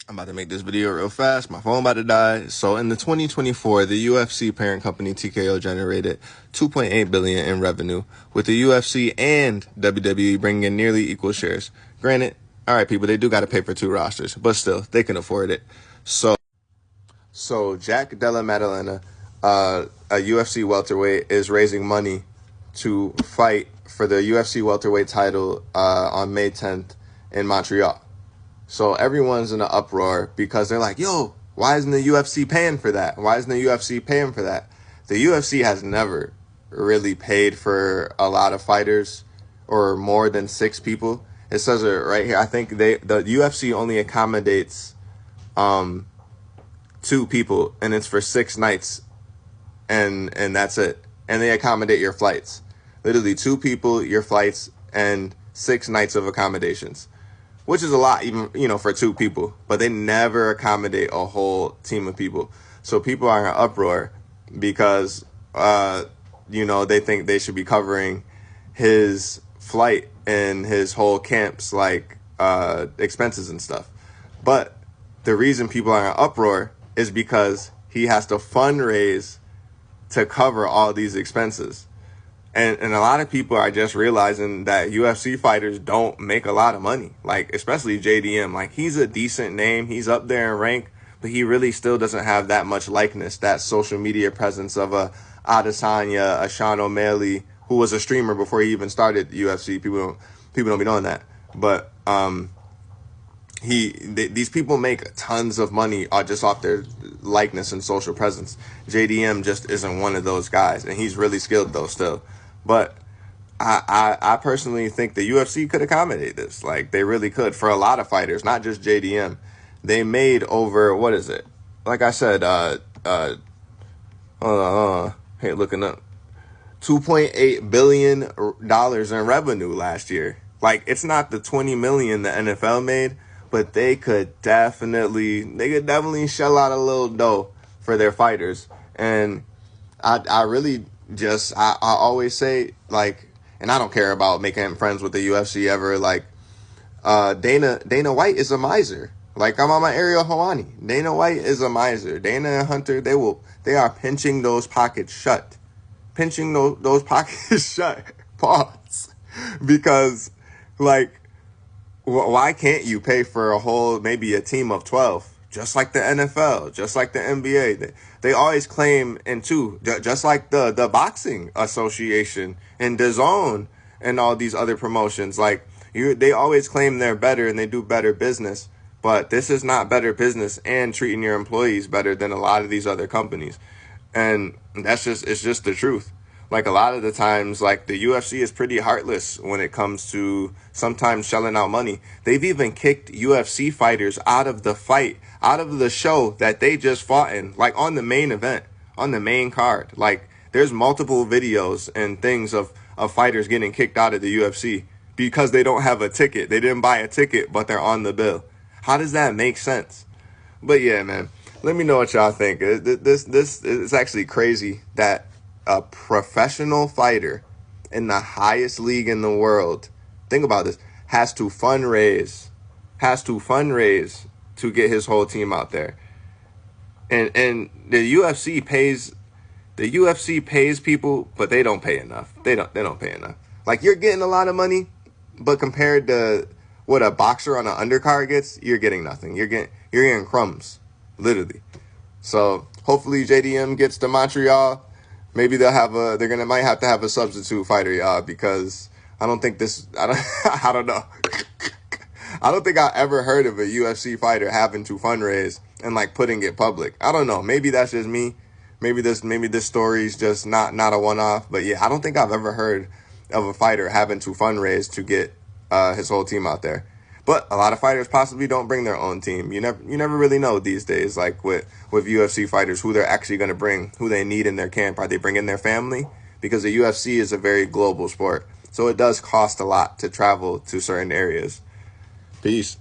I'm about to make this video real fast. My phone about to die. So in the 2024, the UFC parent company TKO generated $2.8 billion in revenue, with the UFC and WWE bringing in nearly equal shares. Granted, all right, people, they do got to pay for two rosters, but still, they can afford it. So Jack Della Maddalena, a UFC welterweight, is raising money to fight for the UFC welterweight title on May 10th in Montreal. So everyone's in an uproar because they're like, yo, why isn't the UFC paying for that? Why isn't the UFC paying for that? The UFC has never really paid for a lot of fighters or more than 6 people. It says it right here. I think the UFC only accommodates 2 people, and it's for 6 nights, and that's it. And they accommodate your flights. Literally 2 people, your flights, and 6 nights of accommodations, which is a lot, even, for 2 people. But they never accommodate a whole team of people. So people are in an uproar because, they think they should be covering his flight and his whole camp's, expenses and stuff. But the reason people are in an uproar is because he has to fundraise to cover all these expenses. And a lot of people are just realizing that UFC fighters don't make a lot of money, especially JDM. He's a decent name. He's up there in rank, but he really still doesn't have that much likeness, that social media presence of a Adesanya, a Sean O'Malley, who was a streamer before he even started UFC. People don't be knowing that. But these people make tons of money just off their likeness and social presence. JDM just isn't one of those guys, and he's really skilled though still. But I personally think the UFC could accommodate this. They really could for a lot of fighters, not just JDM. They made over, what is it? Like I said, hey, looking up, $2.8 billion in revenue last year. It's not the $20 million the NFL made, but they could definitely shell out a little dough for their fighters. And I really I always say, and I don't care about making friends with the UFC ever, Dana White is a miser. I'm on my Ariel Helwani. Dana White is a miser. Dana and Hunter, they are pinching those pockets shut. Pinching those pockets shut. Pause. Because, why can't you pay for maybe a team of 12? Just like the NFL, just like the NBA. They always claim, and too, just like the boxing association and DAZN and all these other promotions, they always claim they're better and they do better business. But this is not better business and treating your employees better than a lot of these other companies. And it's just the truth. A lot of the times, the UFC is pretty heartless when it comes to sometimes shelling out money. They've even kicked UFC fighters out of the fight, out of the show that they just fought in, on the main event, on the main card. There's multiple videos and things of fighters getting kicked out of the UFC because they don't have a ticket. They didn't buy a ticket, but they're on the bill. How does that make sense? But yeah, man, let me know what y'all think. This is actually crazy that a professional fighter in the highest league in the world, think about this, has to fundraise to get his whole team out there. And the UFC pays people, but they don't pay enough. They don't pay enough. You're getting a lot of money, but compared to what a boxer on an undercard gets, you're getting nothing. You're getting crumbs, literally. So hopefully JDM gets to Montreal. Maybe might have to have a substitute fighter, y'all, because I don't think I don't know. I don't think I ever heard of a UFC fighter having to fundraise and putting it public. I don't know. Maybe that's just me. Maybe this story's just not a one-off. But yeah, I don't think I've ever heard of a fighter having to fundraise to get his whole team out there. But a lot of fighters possibly don't bring their own team. You never really know these days, with UFC fighters, who they're actually going to bring, who they need in their camp. Are they bringing their family? Because the UFC is a very global sport. So it does cost a lot to travel to certain areas. Peace.